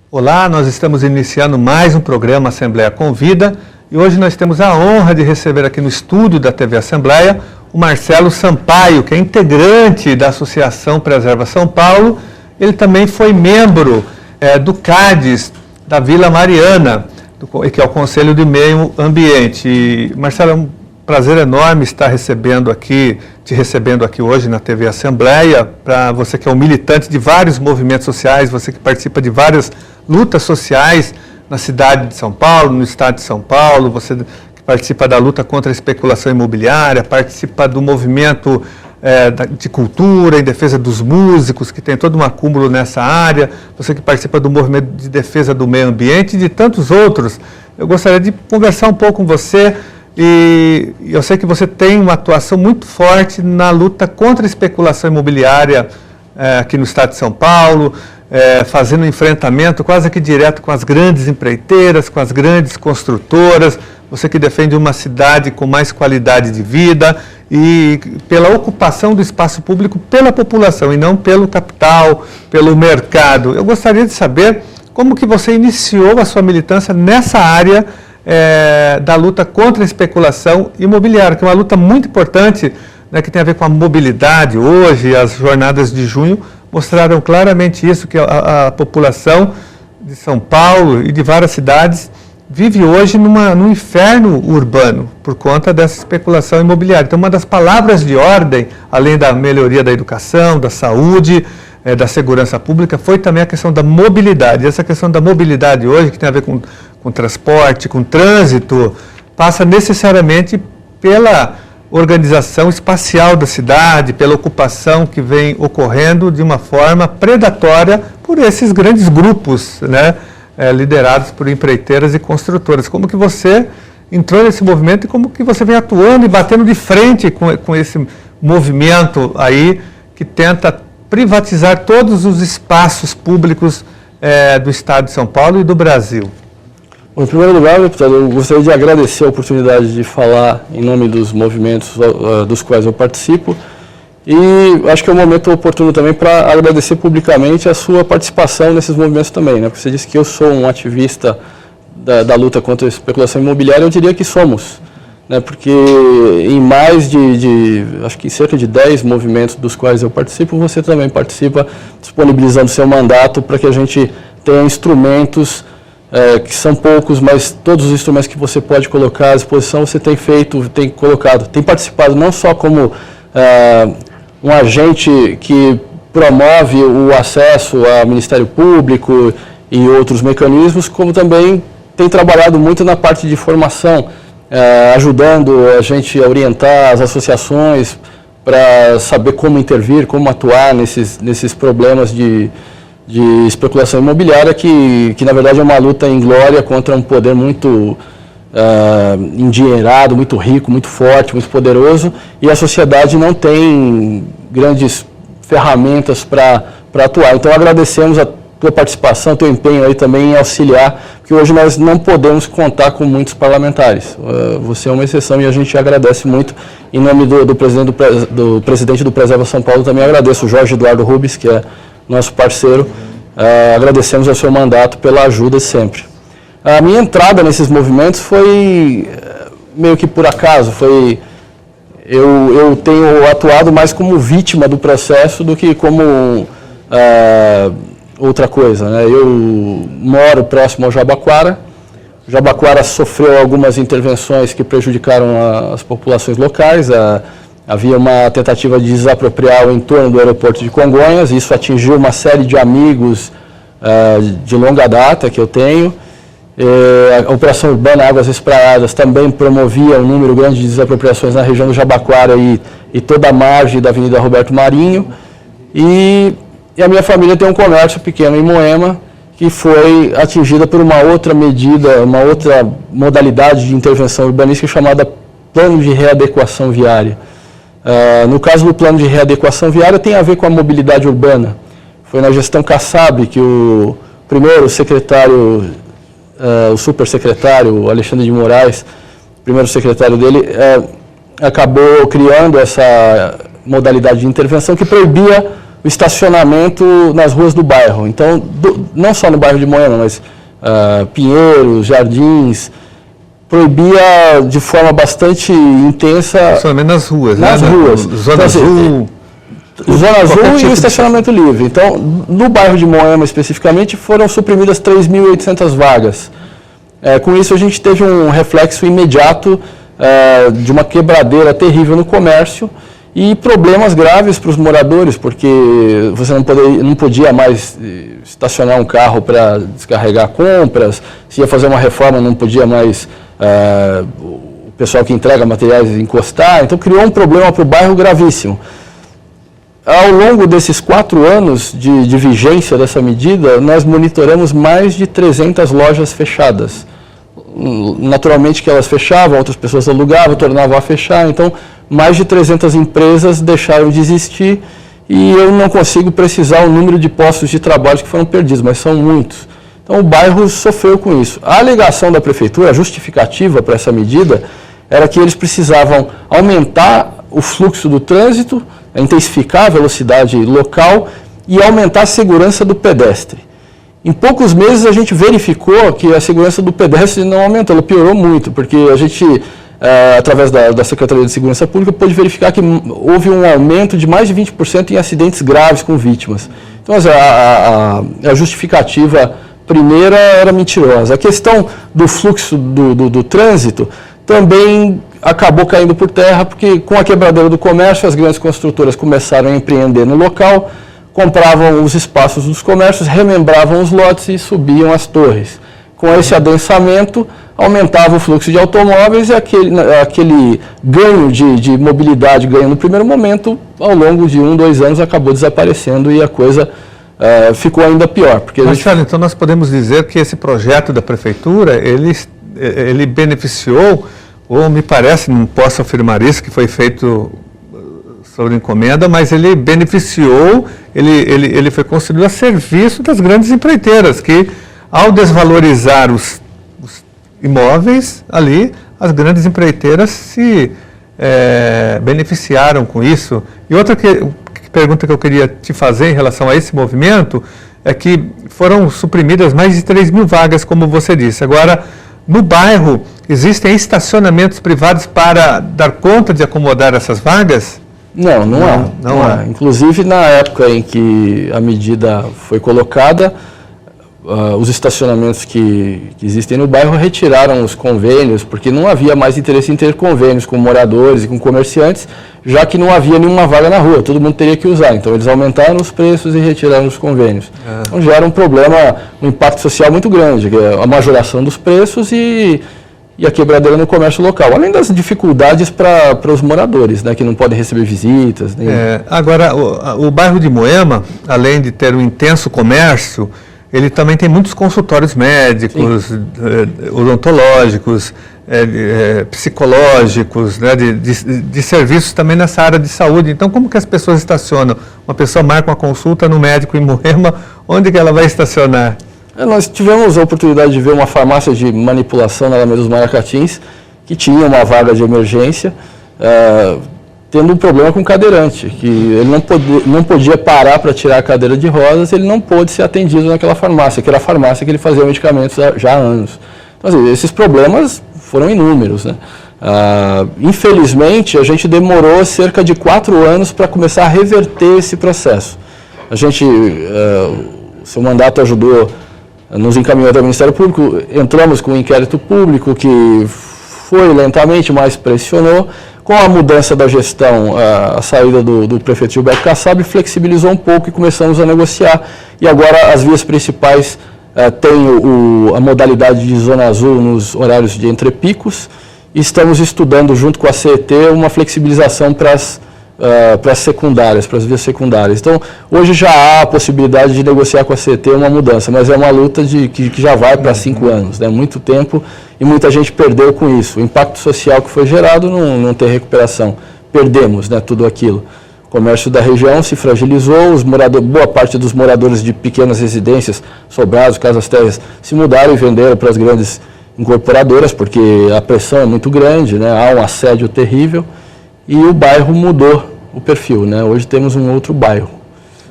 Olá, nós estamos iniciando mais um programa Assembleia Convida e hoje nós temos a honra de receber aqui no estúdio da TV Assembleia o Marcelo Sampaio, que é integrante da Associação Preserva São Paulo. Ele também foi membro do CADES da Vila Mariana, que é o Conselho de Meio Ambiente. E, Marcelo, é um prazer enorme estar te recebendo aqui hoje na TV Assembleia, para você que é um militante de vários movimentos sociais, você que participa de várias lutas sociais na cidade de São Paulo, no estado de São Paulo, você que participa da luta contra a especulação imobiliária, participa do movimento de cultura, em defesa dos músicos, que tem todo um acúmulo nessa área, você que participa do movimento de defesa do meio ambiente e de tantos outros. Eu gostaria de conversar um pouco com você, e eu sei que você tem uma atuação muito forte na luta contra a especulação imobiliária aqui no estado de São Paulo, fazendo um enfrentamento quase que direto com as grandes empreiteiras, com as grandes construtoras, você que defende uma cidade com mais qualidade de vida e pela ocupação do espaço público pela população e não pelo capital, pelo mercado. Eu gostaria de saber como que você iniciou a sua militância nessa área da luta contra a especulação imobiliária, que é uma luta muito importante, né, que tem a ver com a mobilidade. Hoje, as jornadas de junho mostraram claramente isso, que a população de São Paulo e de várias cidades vive hoje num inferno urbano por conta dessa especulação imobiliária. Então, uma das palavras de ordem, além da melhoria da educação, da saúde, da segurança pública, foi também a questão da mobilidade. E essa questão da mobilidade hoje, que tem a ver com transporte, com trânsito, passa necessariamente pela organização espacial da cidade, pela ocupação que vem ocorrendo de uma forma predatória por esses grandes grupos, né, liderados por empreiteiras e construtoras. Como que você entrou nesse movimento e como que você vem atuando e batendo de frente com esse movimento aí que tenta privatizar todos os espaços públicos do estado de São Paulo e do Brasil? Bom, em primeiro lugar, deputado, eu gostaria de agradecer a oportunidade de falar em nome dos movimentos dos quais eu participo e acho que é um momento oportuno também para agradecer publicamente a sua participação nesses movimentos também, né? Porque você disse que eu sou um ativista da luta contra a especulação imobiliária, eu diria que somos, né? Porque em mais acho que cerca de 10 movimentos dos quais eu participo, você também participa, disponibilizando seu mandato para que a gente tenha instrumentos que são poucos, mas todos os instrumentos que você pode colocar à disposição, você tem feito, tem colocado, tem participado não só como um agente que promove o acesso ao Ministério Público e outros mecanismos, como também tem trabalhado muito na parte de formação, ajudando a gente a orientar as associações para saber como intervir, como atuar nesses problemas de especulação imobiliária, que na verdade é uma luta inglória contra um poder muito endinheirado, muito rico, muito forte, muito poderoso, e a sociedade não tem grandes ferramentas para atuar. Então agradecemos a tua participação, teu empenho aí também em auxiliar, porque hoje nós não podemos contar com muitos parlamentares. Você é uma exceção e a gente agradece muito. Em nome do presidente do Preserva São Paulo, também agradeço o Jorge Eduardo Rubens, que é nosso parceiro. Agradecemos ao seu mandato pela ajuda sempre. A minha entrada nesses movimentos foi meio que por acaso, eu tenho atuado mais como vítima do processo do que como outra coisa, né? Eu moro próximo ao Jabaquara. O Jabaquara sofreu algumas intervenções que prejudicaram as populações locais. Havia uma tentativa de desapropriar o entorno do aeroporto de Congonhas, e isso atingiu uma série de amigos de longa data que eu tenho. A Operação Urbana Águas Espraiadas também promovia um número grande de desapropriações na região do Jabaquara e toda a margem da Avenida Roberto Marinho. E a minha família tem um comércio pequeno em Moema, que foi atingida por uma outra medida, uma outra modalidade de intervenção urbanística chamada Plano de Readequação Viária. No caso do plano de readequação viária, tem a ver com a mobilidade urbana. Foi na gestão Kassab que o primeiro secretário, o supersecretário Alexandre de Moraes, primeiro secretário dele, acabou criando essa modalidade de intervenção que proibia o estacionamento nas ruas do bairro. Então, não só no bairro de Moema, mas Pinheiros, Jardins, proibia de forma bastante intensa... Estacionamento nas ruas, nas ruas. Zona Azul... Zona Azul e o estacionamento livre. Então, no bairro de Moema especificamente, foram suprimidas 3.800 vagas. Com isso, a gente teve um reflexo imediato de uma quebradeira terrível no comércio e problemas graves para os moradores, porque você não podia mais estacionar um carro para descarregar compras, se ia fazer uma reforma não podia mais o pessoal que entrega materiais encostar, então criou um problema para o bairro gravíssimo. Ao longo desses 4 anos de vigência dessa medida, nós monitoramos mais de 300 lojas fechadas. Naturalmente que elas fechavam, outras pessoas alugavam, tornavam a fechar, então mais de 300 empresas deixaram de existir e eu não consigo precisar o número de postos de trabalho que foram perdidos, mas são muitos. Então o bairro sofreu com isso. A alegação da prefeitura, a justificativa para essa medida, era que eles precisavam aumentar o fluxo do trânsito, intensificar a velocidade local e aumentar a segurança do pedestre. Em poucos meses a gente verificou que a segurança do pedestre não aumentou, ela piorou muito, porque a gente, através da Secretaria de Segurança Pública, pôde verificar que houve um aumento de mais de 20% em acidentes graves com vítimas. Então a justificativa primeira era mentirosa. A questão do fluxo do trânsito também acabou caindo por terra, porque com a quebradeira do comércio, as grandes construtoras começaram a empreender no local, compravam os espaços dos comércios, remembravam os lotes e subiam as torres. Com esse adensamento, aumentava o fluxo de automóveis e aquele ganho de mobilidade, ganho no primeiro momento, ao longo de 1, 2 anos, acabou desaparecendo e a coisa ficou ainda pior. Marcelo, então nós podemos dizer que esse projeto da prefeitura, ele beneficiou, ou me parece, não posso afirmar isso, que foi feito sobre encomenda, mas ele beneficiou, ele foi construído a serviço das grandes empreiteiras, que ao desvalorizar os imóveis ali, as grandes empreiteiras se beneficiaram com isso. E outra pergunta que eu queria te fazer em relação a esse movimento é que foram suprimidas mais de 3.000 vagas, como você disse. Agora, no bairro, existem estacionamentos privados para dar conta de acomodar essas vagas? Não há. Inclusive, na época em que a medida foi colocada, os estacionamentos que existem no bairro retiraram os convênios, porque não havia mais interesse em ter convênios com moradores e com comerciantes, já que não havia nenhuma vaga na rua, todo mundo teria que usar. Então, eles aumentaram os preços e retiraram os convênios. Então, gera um problema, um impacto social muito grande, que é a majoração dos preços e a quebradeira no comércio local, além das dificuldades para os moradores, né, que não podem receber visitas. Agora, o bairro de Moema, além de ter um intenso comércio, ele também tem muitos consultórios médicos, odontológicos, psicológicos, né, de serviços também nessa área de saúde. Então, como que as pessoas estacionam? Uma pessoa marca uma consulta no médico em Moema, onde que ela vai estacionar? Nós tivemos a oportunidade de ver uma farmácia de manipulação na Alameda dos Maracatins, que tinha uma vaga de emergência, tendo um problema com o cadeirante, que ele não podia parar para tirar a cadeira de rodas, ele não pôde ser atendido naquela farmácia, que era a farmácia que ele fazia medicamentos já há anos. Então, assim, esses problemas foram inúmeros, né? Infelizmente, a gente demorou cerca de 4 anos para começar a reverter esse processo. A gente, seu mandato ajudou, nos encaminhou até o Ministério Público, entramos com um inquérito público que foi lentamente, mas pressionou. Com a mudança da gestão, a saída do prefeito Gilberto Kassab flexibilizou um pouco e começamos a negociar. E agora as vias principais têm a modalidade de Zona Azul nos horários de entrepicos. E estamos estudando, junto com a CET, uma flexibilização para as secundárias, para as vias secundárias. Então, hoje já há a possibilidade de negociar com a CET uma mudança, mas é uma luta que já vai para 5 anos, né? Muito tempo e muita gente perdeu com isso. O impacto social que foi gerado não tem recuperação. Perdemos, né, tudo aquilo. O comércio da região se fragilizou, boa parte dos moradores de pequenas residências, sobrados, casas térreas, se mudaram e venderam para as grandes incorporadoras, porque a pressão é muito grande, né? Há um assédio terrível. E o bairro mudou o perfil, né? Hoje temos um outro bairro.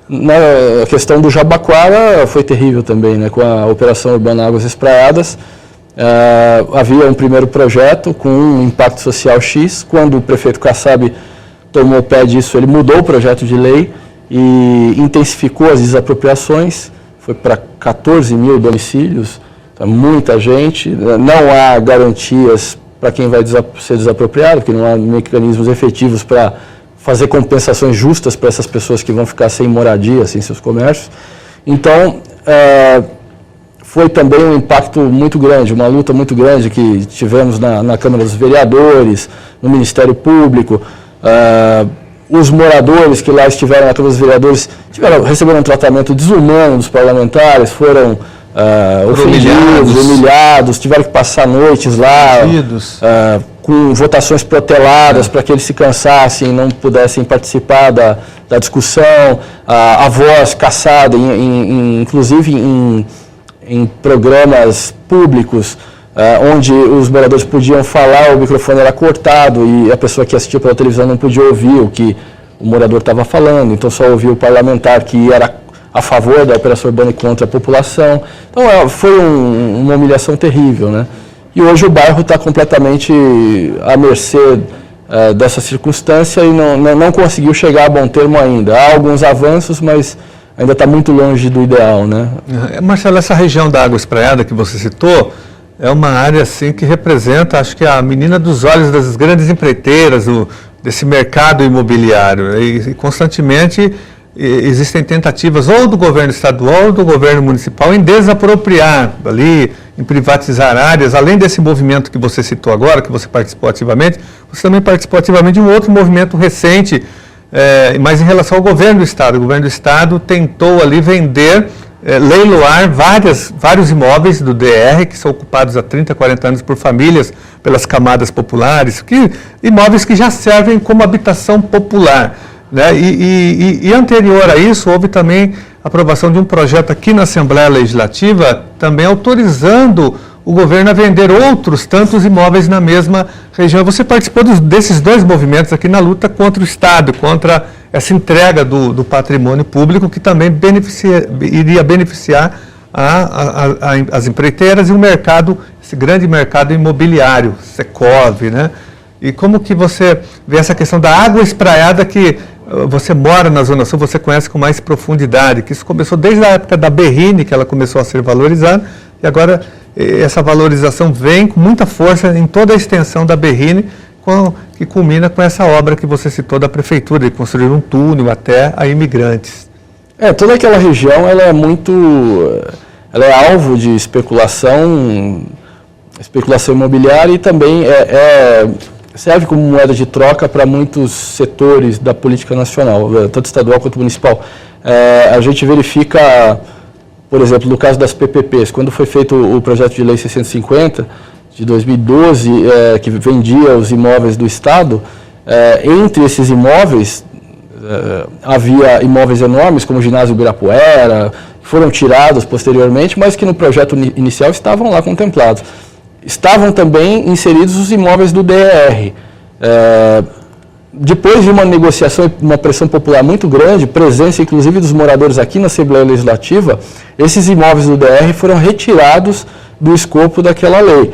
Na questão do Jabaquara foi terrível também, né? Com a Operação Urbana Águas Espraiadas. Havia um primeiro projeto com um impacto social X. Quando o prefeito Kassab tomou pé disso, ele mudou o projeto de lei e intensificou as desapropriações. Foi para 14 mil domicílios, muita gente. Não há garantias para quem vai ser desapropriado, porque não há mecanismos efetivos para fazer compensações justas para essas pessoas que vão ficar sem moradia, sem seus comércios. Então, foi também um impacto muito grande, uma luta muito grande que tivemos na Câmara dos Vereadores, no Ministério Público. Os moradores que lá estiveram na Câmara dos Vereadores receberam um tratamento desumano dos parlamentares, foram ofendidos, humilhados, tiveram que passar noites lá, com votações proteladas para que eles se cansassem e não pudessem participar da discussão, a voz caçada, inclusive em programas públicos, onde os moradores podiam falar, o microfone era cortado e a pessoa que assistia pela televisão não podia ouvir o que o morador estava falando, então só ouvia o parlamentar que era a favor da Operação Urbana e contra a população. Então foi uma humilhação terrível, né? E hoje o bairro está completamente à mercê dessa circunstância e não conseguiu chegar a bom termo ainda. Há alguns avanços, mas ainda está muito longe do ideal, né? Marcelo, essa região da Água Espraiada que você citou é uma área assim que representa, acho que a menina dos olhos das grandes empreiteiras, desse mercado imobiliário. E constantemente existem tentativas ou do governo estadual ou do governo municipal em desapropriar ali, em privatizar áreas. Além desse movimento que você citou agora, que você participou ativamente, você também participou ativamente de um outro movimento recente, mas em relação ao governo do Estado. O governo do Estado tentou ali vender, leiloar vários imóveis do DR, que são ocupados há 30, 40 anos por famílias, pelas camadas populares, imóveis que já servem como habitação popular. Né? E anterior a isso, houve também a aprovação de um projeto aqui na Assembleia Legislativa, também autorizando o governo a vender outros tantos imóveis na mesma região. Você participou desses dois movimentos aqui na luta contra o Estado, contra essa entrega do patrimônio público, que também iria beneficiar as empreiteiras e o mercado, esse grande mercado imobiliário, Secov, né? E como que você vê essa questão da água espraiada, que você mora na Zona Sul, você conhece com mais profundidade, que isso começou desde a época da Berrini, que ela começou a ser valorizada, e agora essa valorização vem com muita força em toda a extensão da Berrini, que culmina com essa obra que você citou da Prefeitura, de construir um túnel até a Imigrantes. Toda aquela região ela é alvo de especulação imobiliária e também serve como moeda de troca para muitos setores da política nacional, tanto estadual quanto municipal. A gente verifica, por exemplo, no caso das PPPs, quando foi feito o projeto de lei 650 de 2012, que vendia os imóveis do Estado, entre esses imóveis havia imóveis enormes, como o ginásio Ibirapuera, que foram tirados posteriormente, mas que no projeto inicial estavam lá contemplados. Estavam também inseridos os imóveis do DER. Depois de uma negociação e uma pressão popular muito grande, presença inclusive dos moradores aqui na Assembleia Legislativa, esses imóveis do DR foram retirados do escopo daquela lei.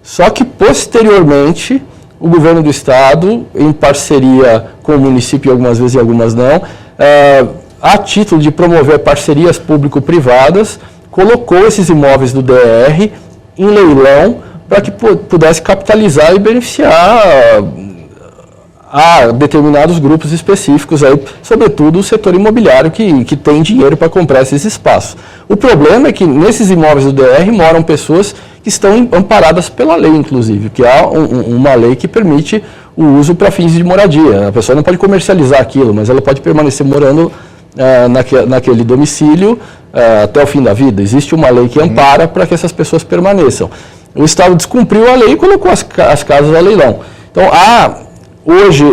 Só que, posteriormente, o governo do Estado, em parceria com o município, algumas vezes e algumas não, a título de promover parcerias público-privadas, colocou esses imóveis do DR em leilão para que pudesse capitalizar e beneficiar a determinados grupos específicos, aí, sobretudo o setor imobiliário que tem dinheiro para comprar esses espaços. O problema é que nesses imóveis do DR moram pessoas que estão amparadas pela lei, inclusive, que há uma lei que permite o uso para fins de moradia. A pessoa não pode comercializar aquilo, mas ela pode permanecer morando naquele domicílio até o fim da vida. Existe uma lei que ampara para que essas pessoas permaneçam. O Estado descumpriu a lei e colocou as casas a leilão. Então, hoje,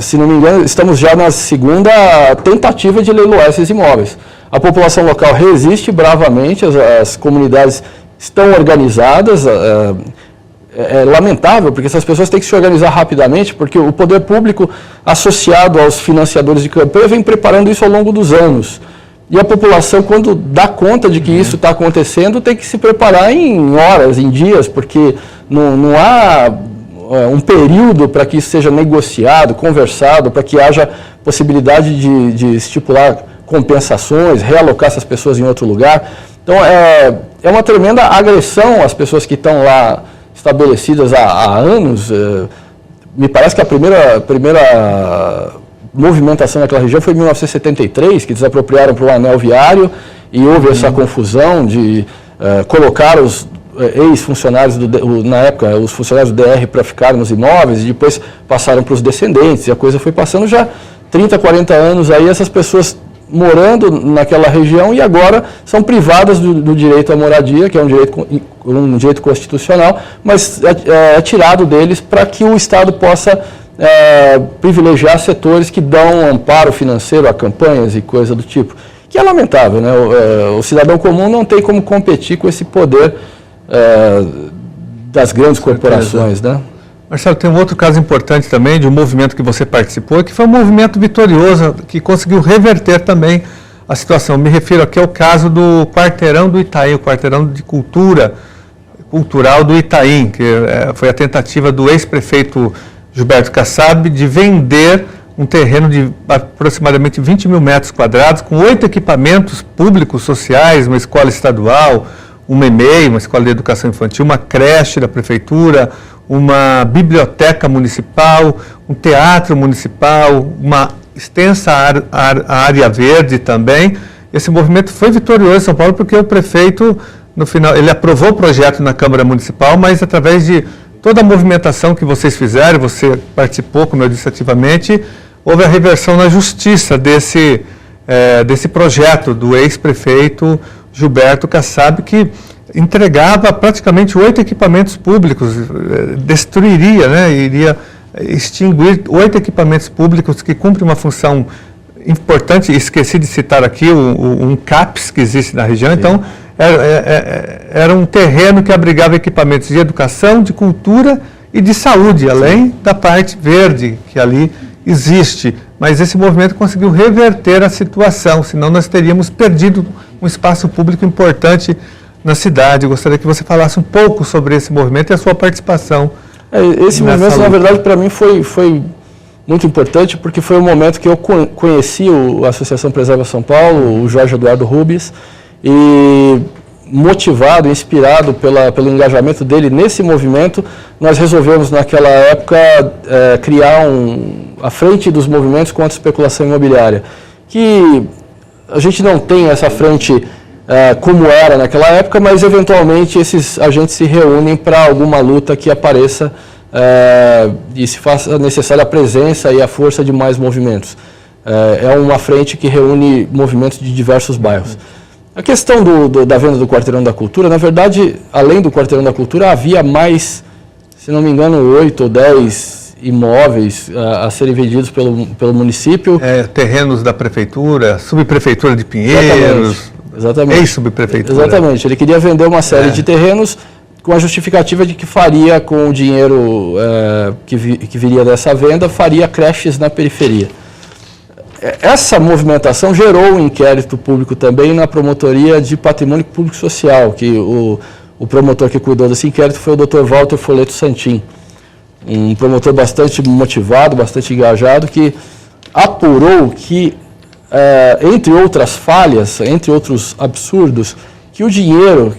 se não me engano, estamos já na segunda tentativa de leiloar esses imóveis. A população local resiste bravamente, as comunidades estão organizadas, é lamentável, porque essas pessoas têm que se organizar rapidamente, porque o poder público, associado aos financiadores de campanha, vem preparando isso ao longo dos anos. E a população, quando dá conta de que isso está acontecendo, tem que se preparar em horas, em dias, porque não há um período para que isso seja negociado, conversado, para que haja possibilidade de estipular compensações, realocar essas pessoas em outro lugar. Então, é uma tremenda agressão às pessoas que estão lá estabelecidas há anos. Me parece que a primeira movimentação naquela região foi em 1973, que desapropriaram para o anel viário, e houve essa confusão de colocar os ex-funcionários, na época, os funcionários do DR para ficar nos imóveis, e depois passaram para os descendentes, e a coisa foi passando já 30, 40 anos aí, essas pessoas morando naquela região e agora são privadas do direito à moradia, que é um direito constitucional, mas é tirado deles para que o Estado possa privilegiar setores que dão amparo financeiro a campanhas e coisa do tipo, que é lamentável, né? O cidadão comum não tem como competir com esse poder das grandes corporações, né? Marcelo, tem um outro caso importante também, de um movimento que você participou, que foi um movimento vitorioso, que conseguiu reverter também a situação. Me refiro aqui ao caso do Quarteirão do Itaim, o Quarteirão de Cultural do Itaim, que foi a tentativa do ex-prefeito Gilberto Kassab de vender um terreno de aproximadamente 20 mil metros quadrados, com 8 equipamentos públicos, sociais, uma escola estadual, uma EMEI, uma escola de educação infantil, uma creche da prefeitura, uma biblioteca municipal, um teatro municipal, uma extensa área verde também. Esse movimento foi vitorioso em São Paulo porque o prefeito, no final, ele aprovou o projeto na Câmara Municipal, mas através de toda a movimentação que vocês fizeram, você participou, como eu disse, ativamente, houve a reversão na justiça desse projeto do ex-prefeito Gilberto Kassab, que entregava praticamente 8 equipamentos públicos, destruiria, né, iria extinguir 8 equipamentos públicos que cumprem uma função importante. Esqueci de citar aqui um CAPS que existe na região. Sim. Então era um terreno que abrigava equipamentos de educação, de cultura e de saúde, além da parte verde que ali existe. Mas esse movimento conseguiu reverter a situação, senão nós teríamos perdido um espaço público importante na cidade. Eu gostaria que você falasse um pouco sobre esse movimento e a sua participação. Esse movimento, na verdade, para mim foi muito importante, porque foi o momento que eu conheci a Associação Preserva São Paulo, o Jorge Eduardo Rubens, e motivado, inspirado pelo engajamento dele nesse movimento, nós resolvemos naquela época criar a frente dos movimentos contra a especulação imobiliária, que a gente não tem essa frente como era naquela época, mas eventualmente esses agentes se reúnem para alguma luta que apareça e se faça necessária a presença e a força de mais movimentos. É uma frente que reúne movimentos de diversos bairros. A questão da venda do Quarteirão da Cultura, na verdade, além do Quarteirão da Cultura, havia mais, se não me engano, 8 ou 10 imóveis a serem vendidos pelo município. Terrenos da prefeitura, subprefeitura de Pinheiros. Exatamente. Ex-subprefeitura. Exatamente. Ele queria vender uma série de terrenos com a justificativa de que faria, com o dinheiro que viria dessa venda, faria creches na periferia. Essa movimentação gerou um inquérito público também na Promotoria de Patrimônio Público Social, que o promotor que cuidou desse inquérito foi o Dr. Walter Foleto Santin, um promotor bastante motivado, bastante engajado, que apurou que, entre outras falhas, entre outros absurdos, que o dinheiro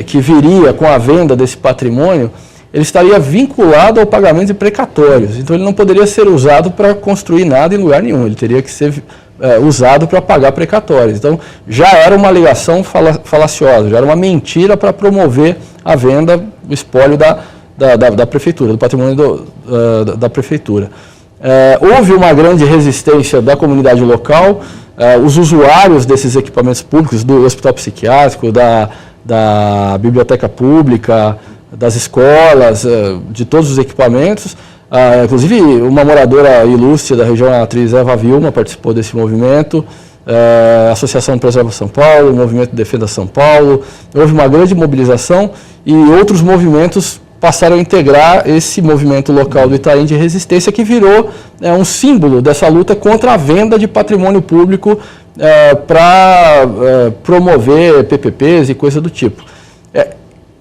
que viria com a venda desse patrimônio, ele estaria vinculado ao pagamento de precatórios. Então, ele não poderia ser usado para construir nada em lugar nenhum. Ele teria que ser usado para pagar precatórios. Então, já era uma alegação falaciosa, já era uma mentira para promover a venda, o espólio da prefeitura, do patrimônio da prefeitura. Houve uma grande resistência da comunidade local, os usuários desses equipamentos públicos, do hospital psiquiátrico, da biblioteca pública, das escolas, de todos os equipamentos. Inclusive, uma moradora ilustre da região, a atriz Eva Vilma, participou desse movimento, a Associação Preserva São Paulo, o Movimento Defenda São Paulo. Houve uma grande mobilização e outros movimentos passaram a integrar esse movimento local do Itaim de resistência, que virou um símbolo dessa luta contra a venda de patrimônio público para promover PPPs e coisa do tipo.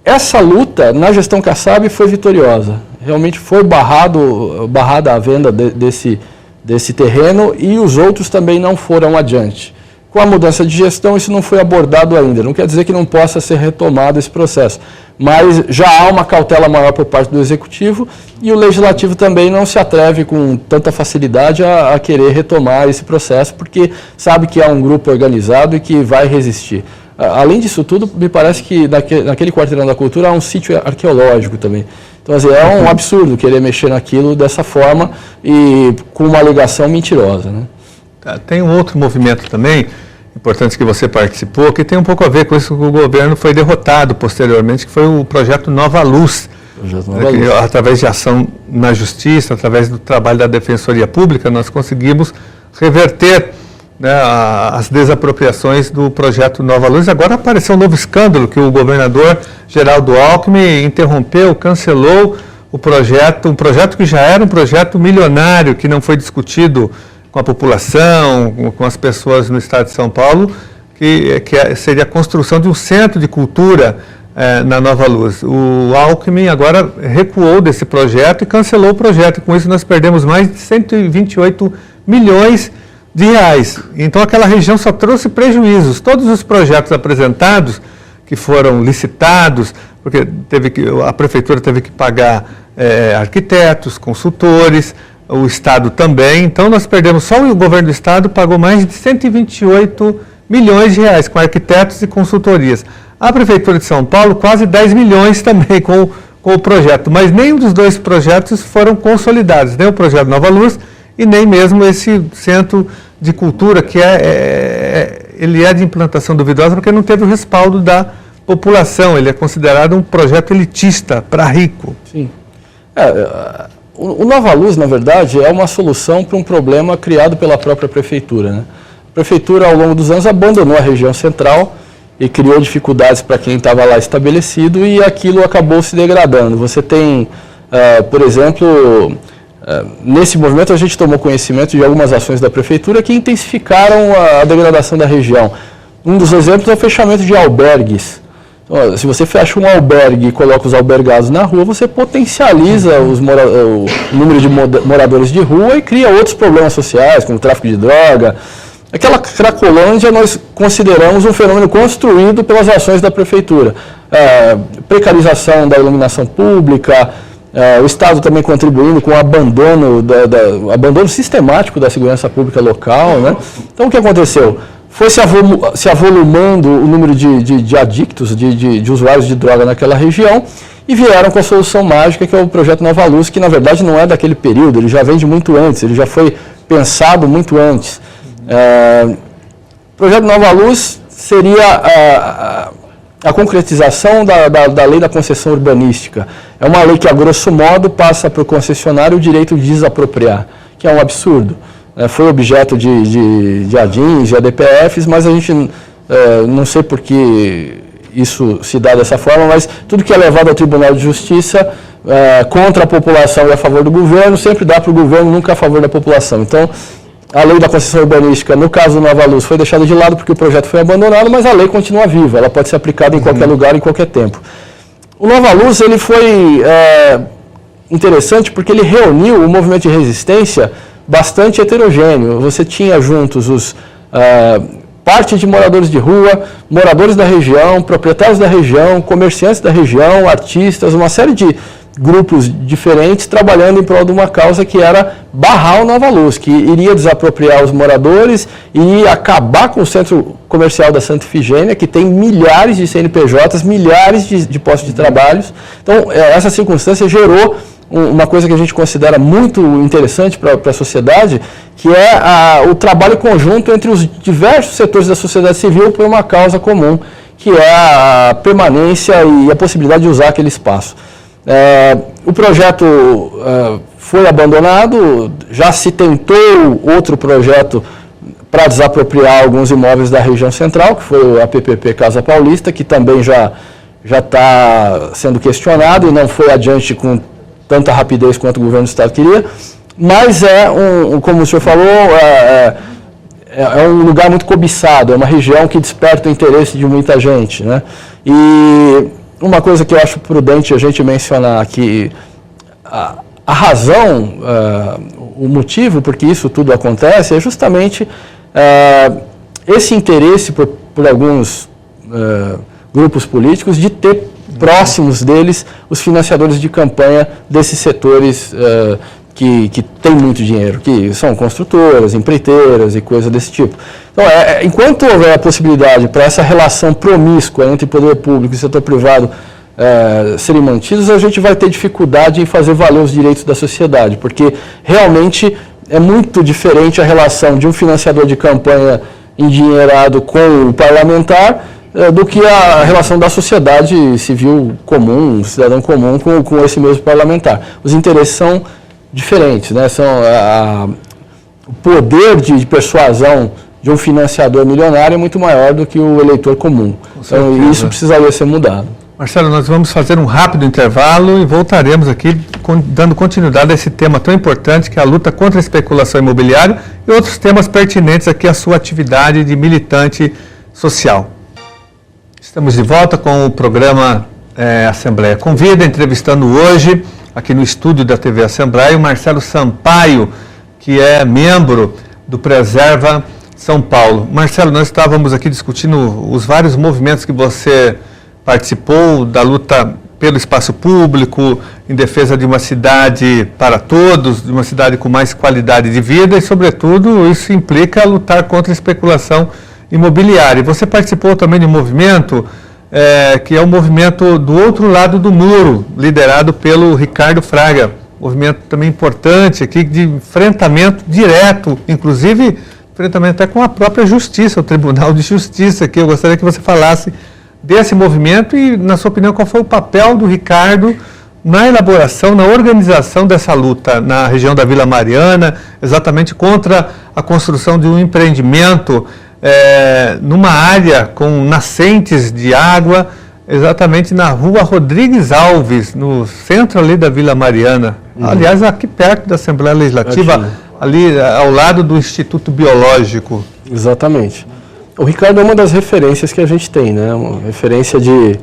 Essa luta, na gestão Kassab, foi vitoriosa. Realmente foi barrada a venda desse terreno, e os outros também não foram adiante. Com a mudança de gestão, isso não foi abordado ainda. Não quer dizer que não possa ser retomado esse processo, mas já há uma cautela maior por parte do Executivo, e o Legislativo também não se atreve com tanta facilidade a querer retomar esse processo, porque sabe que há um grupo organizado e que vai resistir. Além disso tudo, me parece que naquele quarteirão da cultura há um sítio arqueológico também. Então, assim, é um absurdo querer mexer naquilo dessa forma e com uma alegação mentirosa, né? Tem um outro movimento também, importante, que você participou, que tem um pouco a ver com isso, que o governo foi derrotado posteriormente, que foi o projeto Nova Luz. Através de ação na Justiça, através do trabalho da Defensoria Pública, nós conseguimos reverter, né, as desapropriações do projeto Nova Luz. Agora apareceu um novo escândalo, que o governador Geraldo Alckmin interrompeu, cancelou o projeto, um projeto que já era um projeto milionário, que não foi discutido com a população, com as pessoas no estado de São Paulo, que seria a construção de um centro de cultura na Nova Luz. O Alckmin agora recuou desse projeto e cancelou o projeto. Com isso, nós perdemos mais de 128 milhões de reais. Então, aquela região só trouxe prejuízos. Todos os projetos apresentados, que foram licitados, porque a prefeitura teve que pagar arquitetos, consultores, o Estado também. Então, nós perdemos, só o governo do Estado pagou mais de 128 milhões de reais com arquitetos e consultorias. A Prefeitura de São Paulo, quase 10 milhões também com o projeto, mas nenhum dos dois projetos foram consolidados, nem o projeto Nova Luz e nem mesmo esse centro de cultura, que ele é de implantação duvidosa, porque não teve o respaldo da população. Ele é considerado um projeto elitista para rico. Sim. O Nova Luz, na verdade, é uma solução para um problema criado pela própria Prefeitura, né? A Prefeitura, ao longo dos anos, abandonou a região central e criou dificuldades para quem estava lá estabelecido, e aquilo acabou se degradando. Você tem, por exemplo, nesse movimento a gente tomou conhecimento de algumas ações da Prefeitura que intensificaram a degradação da região. Um dos exemplos é o fechamento de albergues. Então, se você fecha um albergue e coloca os albergados na rua, você potencializa o número de moradores de rua e cria outros problemas sociais, como tráfico de droga. Aquela Cracolândia nós consideramos um fenômeno construído pelas ações da Prefeitura. Precarização da iluminação pública, o Estado também contribuindo com o abandono sistemático da segurança pública local, né? Então, o que aconteceu? Foi se avolumando o número de adictos, de usuários de droga naquela região, e vieram com a solução mágica, que é o projeto Nova Luz, que na verdade não é daquele período, ele já vem de muito antes, ele já foi pensado muito antes. O projeto Nova Luz seria a concretização da lei da concessão urbanística. É uma lei que, a grosso modo, passa para o concessionário o direito de desapropriar, que é um absurdo. Foi objeto de ADINs, de ADPFs, mas a gente não sei por que isso se dá dessa forma, mas tudo que é levado ao Tribunal de Justiça contra a população e a favor do governo, sempre dá para o governo, nunca a favor da população. Então, a lei da concessão urbanística, no caso do Nova Luz, foi deixada de lado porque o projeto foi abandonado, mas a lei continua viva, ela pode ser aplicada em qualquer lugar, em qualquer tempo. O Nova Luz, ele foi interessante porque ele reuniu um movimento de resistência bastante heterogêneo. Você tinha juntos parte de moradores de rua, moradores da região, proprietários da região, comerciantes da região, artistas, uma série de grupos diferentes trabalhando em prol de uma causa que era barrar o Nova Luz, que iria desapropriar os moradores e acabar com o centro comercial da Santa Ifigênia, que tem milhares de CNPJs, milhares de postos de trabalhos. Então, essa circunstância gerou uma coisa que a gente considera muito interessante para a sociedade, que é o trabalho conjunto entre os diversos setores da sociedade civil por uma causa comum, que é a permanência e a possibilidade de usar aquele espaço. O projeto foi abandonado, já se tentou outro projeto para desapropriar alguns imóveis da região central, que foi a PPP Casa Paulista, que também já já está sendo questionado e não foi adiante com tanta rapidez quanto o governo do Estado queria, mas como o senhor falou, é um lugar muito cobiçado, é uma região que desperta o interesse de muita gente, né? E uma coisa que eu acho prudente a gente mencionar, que a razão, o motivo por que isso tudo acontece é justamente esse interesse por alguns grupos políticos de ter próximos deles os financiadores de campanha desses setores que têm muito dinheiro, que são construtoras, empreiteiras e coisas desse tipo. Então, enquanto houver a possibilidade para essa relação promíscua entre poder público e setor privado serem mantidos, a gente vai ter dificuldade em fazer valer os direitos da sociedade, porque realmente é muito diferente a relação de um financiador de campanha endinheirado com o parlamentar do que a relação da sociedade civil comum, cidadão comum com esse mesmo parlamentar. Os interesses são diferentes, né? O poder de persuasão de um financiador milionário é muito maior do que o eleitor comum. Então, isso precisaria ser mudado. Marcelo, nós vamos fazer um rápido intervalo e voltaremos aqui dando continuidade a esse tema tão importante que é a luta contra a especulação imobiliária e outros temas pertinentes aqui à sua atividade de militante social. Estamos de volta com o programa Assembleia Convida, entrevistando hoje, aqui no estúdio da TV Assembleia, o Marcelo Sampaio, que é membro do Preserva São Paulo. Marcelo, nós estávamos aqui discutindo os vários movimentos que você participou da luta pelo espaço público, em defesa de uma cidade para todos, de uma cidade com mais qualidade de vida e, sobretudo, isso implica lutar contra a especulação imobiliária. E você participou também de um movimento que é o movimento do outro lado do muro, liderado pelo Ricardo Fraga. Movimento também importante aqui de enfrentamento direto, inclusive enfrentamento até com a própria justiça, o Tribunal de Justiça, que eu gostaria que você falasse desse movimento e, na sua opinião, qual foi o papel do Ricardo na elaboração, na organização dessa luta na região da Vila Mariana, exatamente contra a construção de um empreendimento numa área com nascentes de água, exatamente na rua Rodrigues Alves, no centro ali da Vila Mariana. Aliás, aqui perto da Assembleia Legislativa, ali ao lado do Instituto Biológico. Exatamente. O Ricardo é uma das referências que a gente tem, né? Uma referência de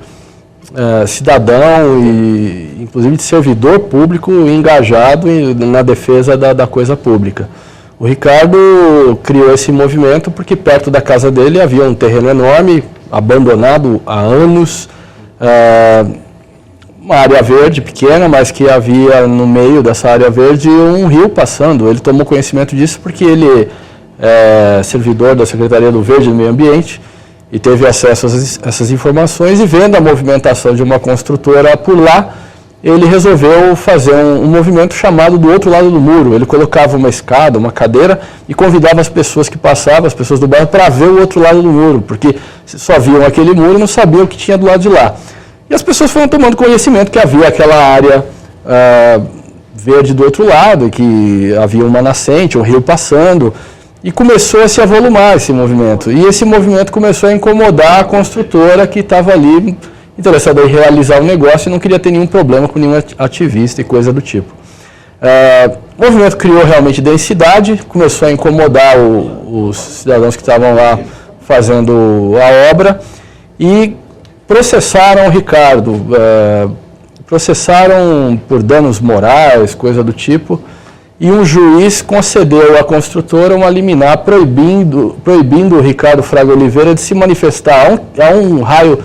cidadão e, inclusive, de servidor público engajado na defesa da coisa pública. O Ricardo criou esse movimento porque perto da casa dele havia um terreno enorme, abandonado há anos, uma área verde pequena, mas que havia no meio dessa área verde um rio passando. Ele tomou conhecimento disso porque ele servidor da Secretaria do Verde e do Meio Ambiente e teve acesso a essas informações, e vendo a movimentação de uma construtora por lá, ele resolveu fazer um movimento chamado do outro lado do muro. Ele colocava uma escada, uma cadeira e convidava as pessoas que passavam, as pessoas do bairro, para ver o outro lado do muro, porque só viam aquele muro e não sabiam o que tinha do lado de lá. E as pessoas foram tomando conhecimento que havia aquela área verde do outro lado, que havia uma nascente, um rio passando. E começou a se avolumar esse movimento. E esse movimento começou a incomodar a construtora que estava ali interessada em realizar o negócio e não queria ter nenhum problema com nenhum ativista e coisa do tipo. O movimento criou realmente densidade, começou a incomodar os cidadãos que estavam lá fazendo a obra e processaram o Ricardo. Processaram por danos morais, coisa do tipo. E um juiz concedeu à construtora uma liminar proibindo o Ricardo Fraga Oliveira de se manifestar a um raio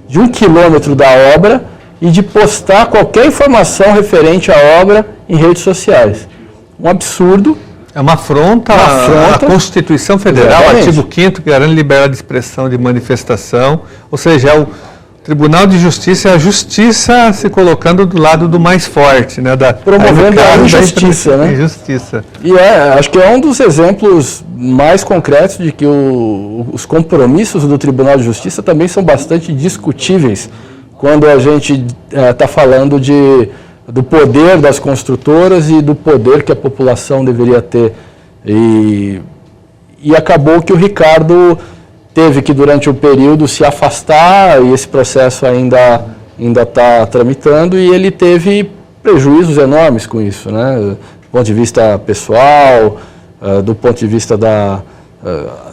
de 1 quilômetro da obra e de postar qualquer informação referente à obra em redes sociais. Um absurdo. É uma afronta à Constituição Federal, exatamente. Artigo 5º, que garante liberdade de expressão, de manifestação, ou seja, é o Tribunal de Justiça é a justiça se colocando do lado do mais forte, né? Promovendo a injustiça, né? Injustiça. E acho que é um dos exemplos mais concretos de que os compromissos do Tribunal de Justiça também são bastante discutíveis quando a gente está falando do poder das construtoras e do poder que a população deveria ter. E acabou que o Ricardo teve que, durante o período, se afastar, e esse processo ainda está tramitando, e ele teve prejuízos enormes com isso, né? Do ponto de vista pessoal, do ponto de vista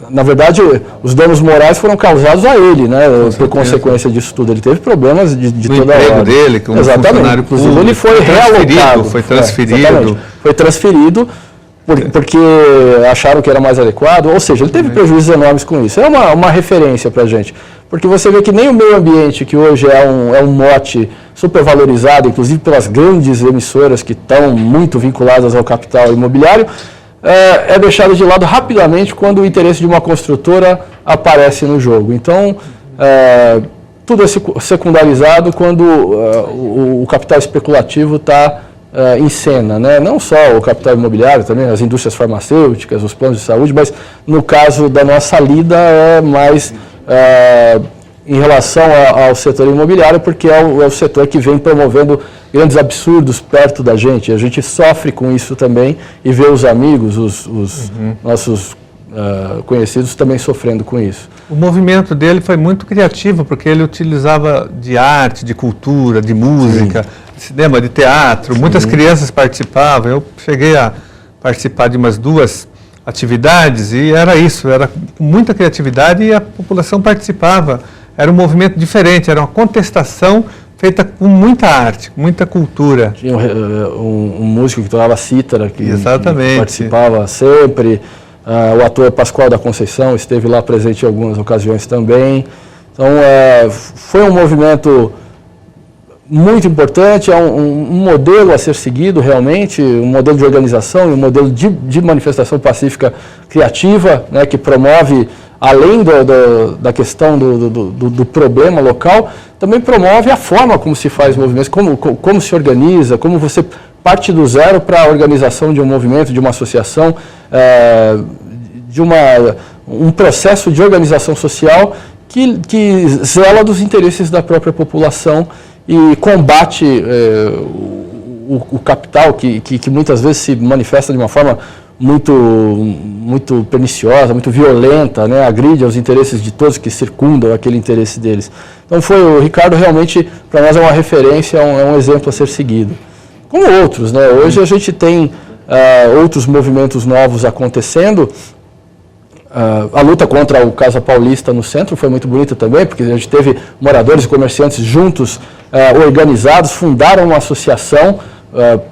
na verdade, os danos morais foram causados a ele, né? Por consequência disso tudo. Ele teve problemas de toda a ordem. O emprego dele, como funcionário público. Inclusive, ele foi realocado. Foi transferido. Foi transferido porque acharam que era mais adequado. Ou seja, ele teve prejuízos enormes com isso. É uma referência para a gente. Porque você vê que nem o meio ambiente, que hoje é um mote supervalorizado, inclusive pelas grandes emissoras que estão muito vinculadas ao capital imobiliário, é deixado de lado rapidamente quando o interesse de uma construtora aparece no jogo. Então, tudo é secundarizado quando o capital especulativo está em cena, né? Não só o capital imobiliário, também as indústrias farmacêuticas, os planos de saúde, mas no caso da nossa lida é mais em relação ao setor imobiliário, porque é o setor que vem promovendo grandes absurdos perto da gente. A gente sofre com isso também e vê os amigos, os nossos conhecidos também sofrendo com isso. O movimento dele foi muito criativo, porque ele utilizava de arte, de cultura, de música, de cinema, de teatro. Muitas crianças participavam. Eu cheguei a participar de umas 2 atividades e era isso, era com muita criatividade e a população participava. Era um movimento diferente, era uma contestação feita com muita arte, com muita cultura. Tinha um músico que tocava cítara, que participava sempre. O ator Pascoal da Conceição esteve lá presente em algumas ocasiões também. Então, foi um movimento muito importante, é um modelo a ser seguido realmente, um modelo de organização, um modelo de manifestação pacífica criativa, né, que promove, além da questão do problema local, também promove a forma como se faz movimentos, como se organiza, como você parte do zero para a organização de um movimento, de uma associação, um processo de organização social que zela dos interesses da própria população e combate o capital que muitas vezes se manifesta de uma forma muito perniciosa, muito violenta, né? Agride aos interesses de todos que circundam aquele interesse deles. Então o Ricardo realmente, para nós, é uma referência, é um exemplo a ser seguido. Como outros, né? Hoje a gente tem outros movimentos novos acontecendo. A luta contra o Casa Paulista no centro foi muito bonita também, porque a gente teve moradores e comerciantes juntos, organizados, fundaram uma associação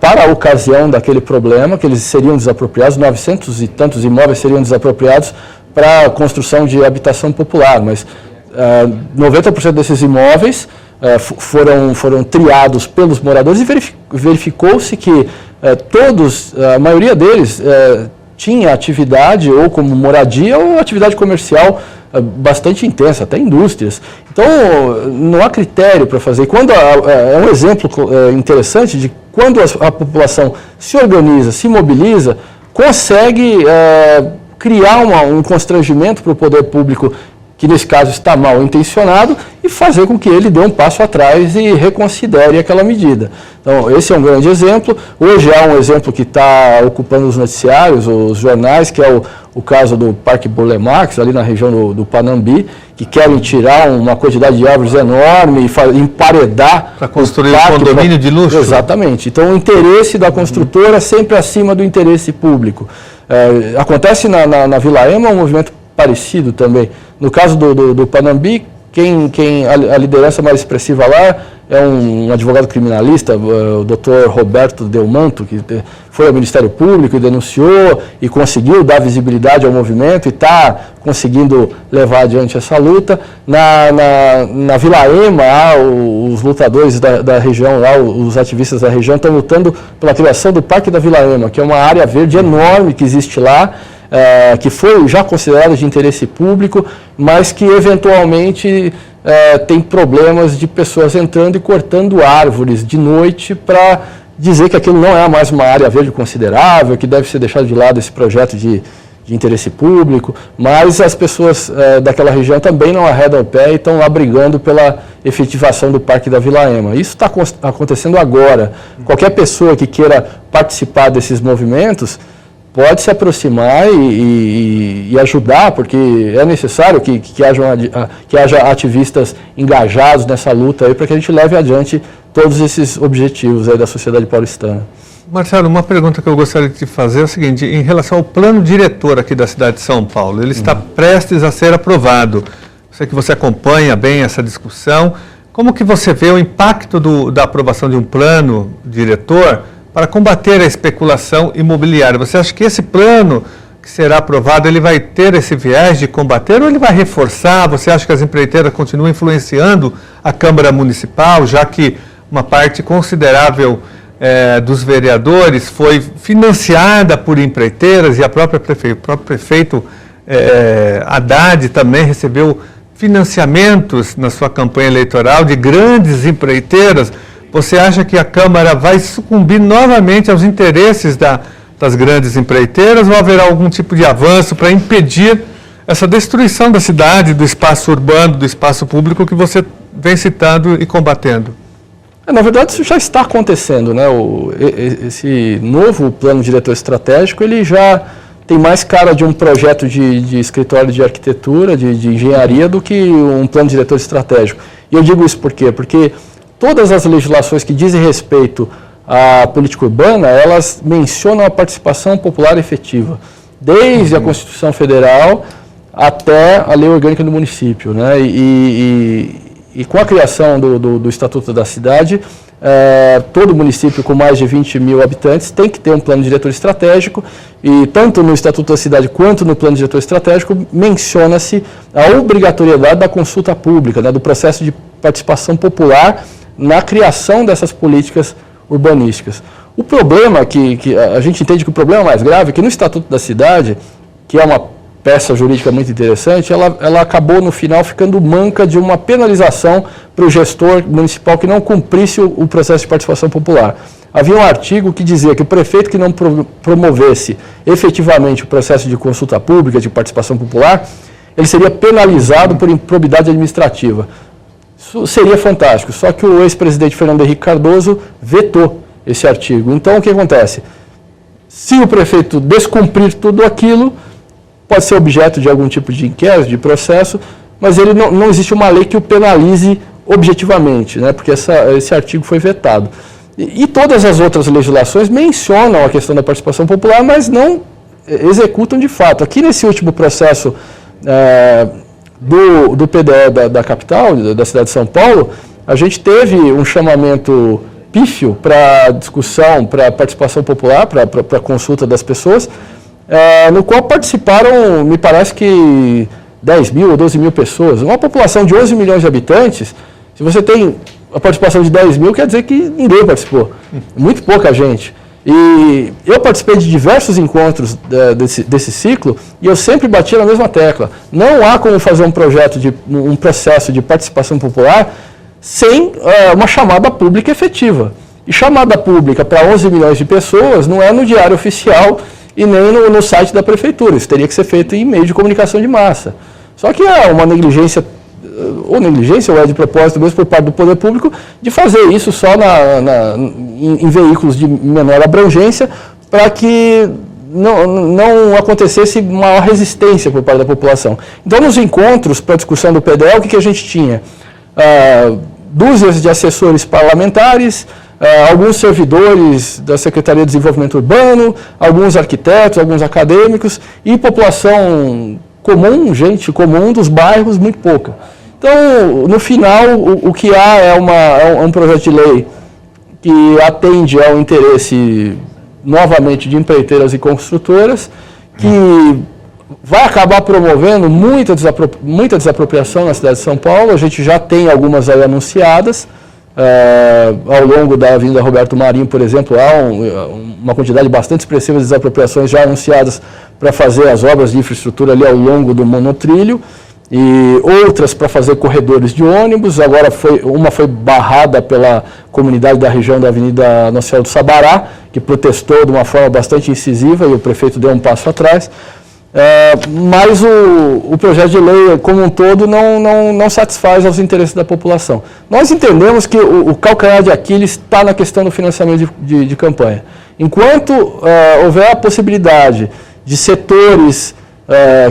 para a ocasião daquele problema, que eles seriam desapropriados, 900 e tantos imóveis seriam desapropriados para a construção de habitação popular, mas 90% desses imóveis foram triados pelos moradores e verificou-se que a maioria deles tinha atividade ou como moradia ou atividade comercial bastante intensa, até indústrias. Então, não há critério para fazer. Quando é um exemplo interessante de quando a população se organiza, se mobiliza, consegue criar um constrangimento para o poder público, que nesse caso está mal intencionado, e fazer com que ele dê um passo atrás e reconsidere aquela medida. Então, esse é um grande exemplo. Hoje há um exemplo que está ocupando os noticiários, os jornais, que é o caso do Parque Burle Marx, ali na região do Panambi, que querem tirar uma quantidade de árvores enorme e emparedar... Para construir um condomínio de luxo? Exatamente. Então, o interesse da construtora é sempre acima do interesse público. Acontece na Vila Ema um movimento parecido também. No caso do Panambi, a liderança mais expressiva lá é um advogado criminalista, o Dr. Roberto Delmanto, que foi ao Ministério Público e denunciou e conseguiu dar visibilidade ao movimento e está conseguindo levar adiante essa luta. Na Vila Ema, os lutadores da região, lá, os ativistas da região, estão lutando pela criação do Parque da Vila Ema, que é uma área verde enorme que existe lá, que foi já considerada de interesse público, mas que eventualmente tem problemas de pessoas entrando e cortando árvores de noite para dizer que aquilo não é mais uma área verde considerável, que deve ser deixado de lado esse projeto de interesse público, mas as pessoas daquela região também não arredam o pé e estão lá brigando pela efetivação do Parque da Vila Ema. Isso está acontecendo agora. Qualquer pessoa que queira participar desses movimentos pode se aproximar e ajudar, porque é necessário que haja ativistas engajados nessa luta aí para que a gente leve adiante todos esses objetivos aí da sociedade paulistana. Marcelo, uma pergunta que eu gostaria de te fazer é o seguinte, em relação ao plano diretor aqui da cidade de São Paulo, ele está prestes a ser aprovado. Sei que você acompanha bem essa discussão. Como que você vê o impacto da aprovação de um plano diretor para combater a especulação imobiliária? Você acha que esse plano que será aprovado, ele vai ter esse viés de combater ou ele vai reforçar? Você acha que as empreiteiras continuam influenciando a Câmara Municipal, já que uma parte considerável dos vereadores foi financiada por empreiteiras e o próprio prefeito Haddad também recebeu financiamentos na sua campanha eleitoral de grandes empreiteiras? Você acha que a Câmara vai sucumbir novamente aos interesses das grandes empreiteiras ou haverá algum tipo de avanço para impedir essa destruição da cidade, do espaço urbano, do espaço público que você vem citando e combatendo? Na verdade, isso já está acontecendo, né? Esse novo plano diretor estratégico, ele já tem mais cara de um projeto de escritório de arquitetura, de engenharia, do que um plano diretor estratégico. E eu digo isso por quê? Porque todas as legislações que dizem respeito à política urbana, elas mencionam a participação popular efetiva, desde a Constituição Federal até a Lei Orgânica do Município, né? E com a criação do Estatuto da Cidade, todo município com mais de 20 mil habitantes tem que ter um plano diretor estratégico, e tanto no Estatuto da Cidade quanto no plano diretor estratégico menciona-se a obrigatoriedade da consulta pública, né, do processo de participação popular na criação dessas políticas urbanísticas. O problema que a gente entende que o problema mais grave é que no Estatuto da Cidade, que é uma peça jurídica muito interessante, ela acabou no final ficando manca de uma penalização para o gestor municipal que não cumprisse o processo de participação popular. Havia um artigo que dizia que o prefeito que não promovesse efetivamente o processo de consulta pública, de participação popular, ele seria penalizado por improbidade administrativa. Isso seria fantástico, só que o ex-presidente Fernando Henrique Cardoso vetou esse artigo. Então, o que acontece? Se o prefeito descumprir tudo aquilo, pode ser objeto de algum tipo de inquérito, de processo, mas ele não existe uma lei que o penalize objetivamente, né, porque esse artigo foi vetado. E todas as outras legislações mencionam a questão da participação popular, mas não executam de fato. Aqui nesse último processo do PDE da capital, da cidade de São Paulo, a gente teve um chamamento pífio para discussão, para participação popular, para consulta das pessoas, no qual participaram, me parece que 10 mil ou 12 mil pessoas. Uma população de 11 milhões de habitantes, se você tem a participação de 10 mil, quer dizer que ninguém participou. Muito pouca gente. E eu participei de diversos encontros desse ciclo e eu sempre bati na mesma tecla. Não há como fazer um processo de participação popular sem uma chamada pública efetiva. E chamada pública para 11 milhões de pessoas não é no diário oficial e nem no site da prefeitura. Isso teria que ser feito em meio de comunicação de massa. Só que é uma negligência, ou é de propósito mesmo por parte do poder público, de fazer isso só em veículos de menor abrangência, para que não acontecesse maior resistência por parte da população. Então, nos encontros para discussão do PDE, o que a gente tinha? Dúzias de assessores parlamentares, alguns servidores da Secretaria de Desenvolvimento Urbano, alguns arquitetos, alguns acadêmicos e população comum, gente comum dos bairros, muito pouca. Então, no final, o que há é um projeto de lei que atende ao interesse, novamente, de empreiteiras e construtoras, que vai acabar promovendo muita desapropriação na cidade de São Paulo. A gente já tem algumas aí anunciadas. Ao longo da Avenida Roberto Marinho, por exemplo, há uma quantidade bastante expressiva de desapropriações já anunciadas para fazer as obras de infraestrutura ali ao longo do monotrilho, e outras para fazer corredores de ônibus. Agora uma foi barrada pela comunidade da região da Avenida Nossa Senhora do Sabará, que protestou de uma forma bastante incisiva e o prefeito deu um passo atrás. Mas o projeto de lei como um todo não satisfaz aos interesses da população. Nós entendemos que o calcanhar de Aquiles está na questão do financiamento de campanha. Enquanto houver a possibilidade de setores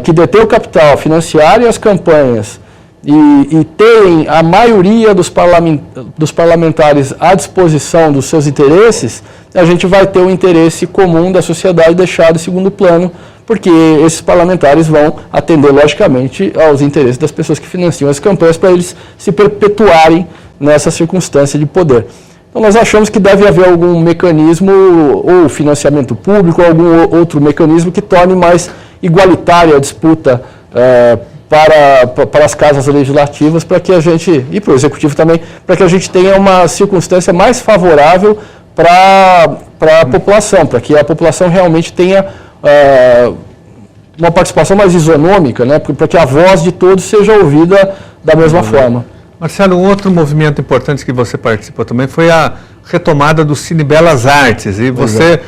que detêm o capital financiarem as campanhas e terem a maioria dos parlamentares à disposição dos seus interesses, a gente vai ter o interesse comum da sociedade deixado em segundo plano, porque esses parlamentares vão atender, logicamente, aos interesses das pessoas que financiam as campanhas para eles se perpetuarem nessa circunstância de poder. Então, nós achamos que deve haver algum mecanismo, ou financiamento público, ou algum outro mecanismo que torne mais igualitária a disputa para as casas legislativas, para que a gente, e para o executivo também, para que a gente tenha uma circunstância mais favorável para a população, para que a população realmente tenha uma participação mais isonômica, né, para que a voz de todos seja ouvida da mesma forma. Marcelo, um outro movimento importante que você participou também foi a retomada do Cine Belas Artes. E você,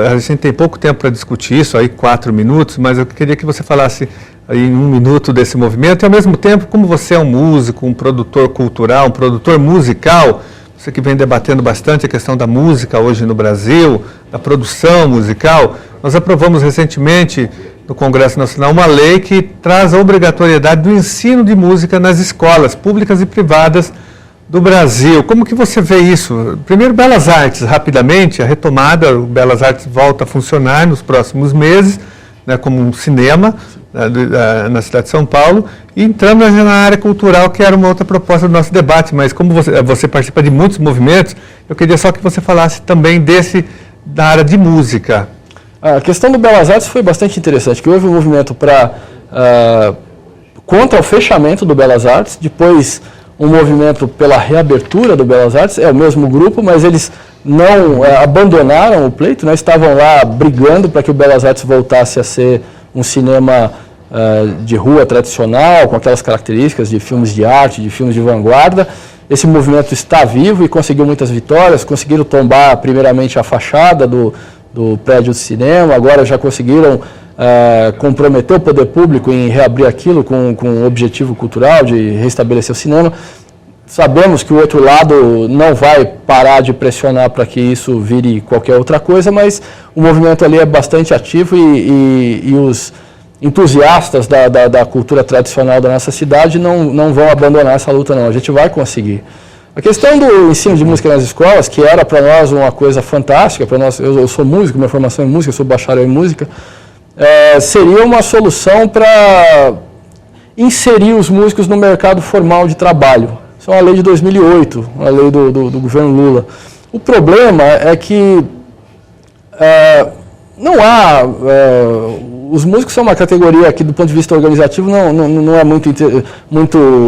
a gente tem pouco tempo para discutir isso, aí 4 minutos, mas eu queria que você falasse aí em 1 minuto desse movimento e, ao mesmo tempo, como você é um músico, um produtor cultural, um produtor musical, você que vem debatendo bastante a questão da música hoje no Brasil, da produção musical, nós aprovamos recentemente no Congresso Nacional uma lei que traz a obrigatoriedade do ensino de música nas escolas públicas e privadas do Brasil. Como que você vê isso? Primeiro, Belas Artes, rapidamente, a retomada, o Belas Artes volta a funcionar nos próximos meses, né, como um cinema na cidade de São Paulo, e entramos na área cultural, que era uma outra proposta do nosso debate, mas como você participa de muitos movimentos, eu queria só que você falasse também da área de música. A questão do Belas Artes foi bastante interessante, que houve um movimento contra o fechamento do Belas Artes, depois um movimento pela reabertura do Belas Artes, é o mesmo grupo, mas eles não abandonaram o pleito, né, estavam lá brigando para que o Belas Artes voltasse a ser um cinema de rua tradicional, com aquelas características de filmes de arte, de filmes de vanguarda. Esse movimento está vivo e conseguiu muitas vitórias, conseguiram tombar primeiramente a fachada do prédio de cinema, agora já conseguiram comprometer o poder público em reabrir aquilo com um objetivo cultural de restabelecer o cinema. Sabemos que o outro lado não vai parar de pressionar para que isso vire qualquer outra coisa, mas o movimento ali é bastante ativo e os entusiastas da cultura tradicional da nossa cidade não vão abandonar essa luta, não. A gente vai conseguir. A questão do ensino de música nas escolas, que era para nós uma coisa fantástica, para nós, eu sou músico, minha formação é em música, eu sou bacharel em música, seria uma solução para inserir os músicos no mercado formal de trabalho. Isso é uma lei de 2008, uma lei do governo Lula. O problema é que não há... os músicos são uma categoria que, do ponto de vista organizativo, não é muito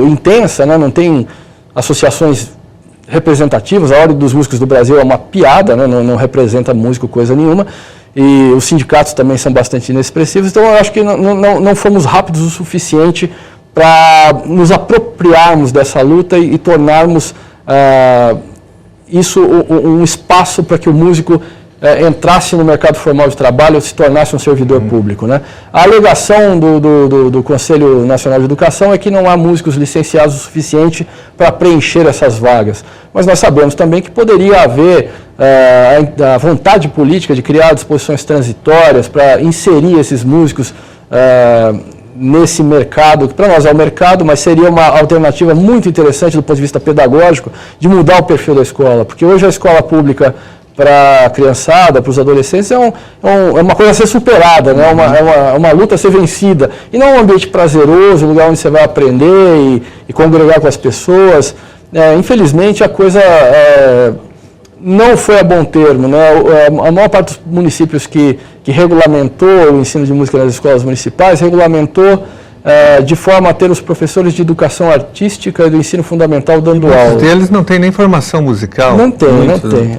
intensa, né? Não tem associações representativas. A Ordem dos Músicos do Brasil é uma piada, né? Não representa músico coisa nenhuma. E os sindicatos também são bastante inexpressivos. Então, eu acho que não fomos rápidos o suficiente para nos apropriarmos dessa luta e tornarmos isso um espaço para que o músico entrasse no mercado formal de trabalho, se tornasse um servidor público, né? A alegação do Conselho Nacional de Educação é que não há músicos licenciados o suficiente para preencher essas vagas. Mas nós sabemos também que poderia haver a vontade política de criar disposições transitórias para inserir esses músicos nesse mercado, que para nós é o mercado, mas seria uma alternativa muito interessante do ponto de vista pedagógico, de mudar o perfil da escola, porque hoje a escola pública para a criançada, para os adolescentes, é uma coisa a ser superada, né? É uma luta a ser vencida. E não é um ambiente prazeroso, um lugar onde você vai aprender e congregar com as pessoas. Infelizmente, a coisa não foi a bom termo, né? A maior parte dos municípios que regulamentou o ensino de música nas escolas municipais, regulamentou de forma a ter os professores de educação artística e do ensino fundamental dando aula. Muitos deles não têm nem formação musical. Não tem.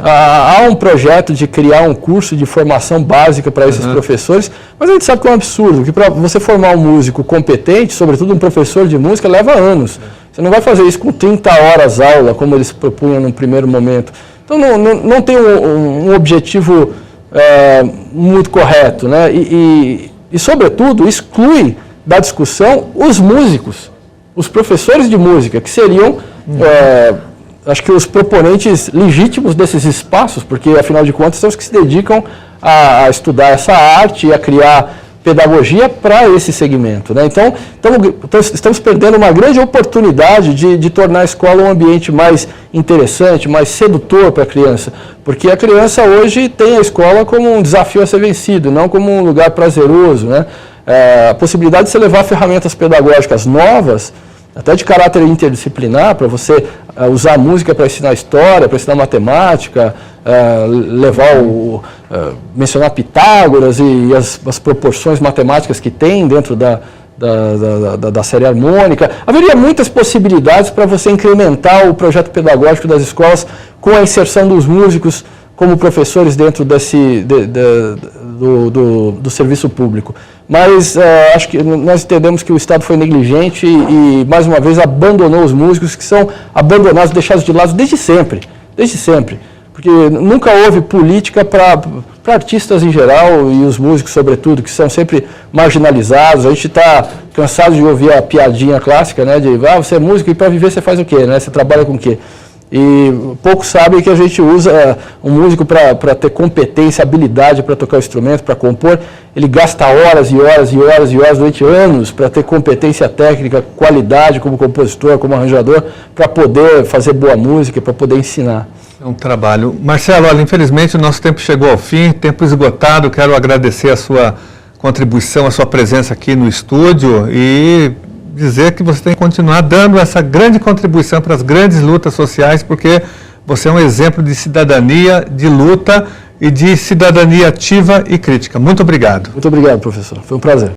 Há um projeto de criar um curso de formação básica para esses professores, mas a gente sabe que é um absurdo, que para você formar um músico competente, sobretudo um professor de música, leva anos. Você não vai fazer isso com 30 horas aula, como eles propunham no primeiro momento. Então não tem um objetivo muito correto, né? E sobretudo, exclui da discussão os músicos, os professores de música, que seriam acho que os proponentes legítimos desses espaços, porque afinal de contas são os que se dedicam a estudar essa arte e a criar pedagogia para esse segmento, né? Então, estamos perdendo uma grande oportunidade de tornar a escola um ambiente mais interessante, mais sedutor para a criança, porque a criança hoje tem a escola como um desafio a ser vencido, não como um lugar prazeroso, né? A possibilidade de você levar ferramentas pedagógicas novas, até de caráter interdisciplinar, para você usar a música para ensinar história, para ensinar matemática, mencionar Pitágoras e as proporções matemáticas que tem dentro da série harmônica. Haveria muitas possibilidades para você incrementar o projeto pedagógico das escolas com a inserção dos músicos como professores dentro do serviço público. Mas acho que nós entendemos que o Estado foi negligente e mais uma vez, abandonou os músicos, que são abandonados, deixados de lado desde sempre. Porque nunca houve política para artistas em geral e os músicos, sobretudo, que são sempre marginalizados. A gente está cansado de ouvir a piadinha clássica, né, de você é músico e para viver você faz o quê? Né? Você trabalha com o quê? E poucos sabem que a gente usa um músico para ter competência, habilidade para tocar o instrumento, para compor. Ele gasta horas e horas e horas e horas durante anos para ter competência técnica, qualidade como compositor, como arranjador, para poder fazer boa música, para poder ensinar. É um trabalho. Marcelo, olha, infelizmente o nosso tempo chegou ao fim, tempo esgotado. Quero agradecer a sua contribuição, a sua presença aqui no estúdio e dizer que você tem que continuar dando essa grande contribuição para as grandes lutas sociais, porque você é um exemplo de cidadania, de luta e de cidadania ativa e crítica. Muito obrigado. Muito obrigado, professor. Foi um prazer.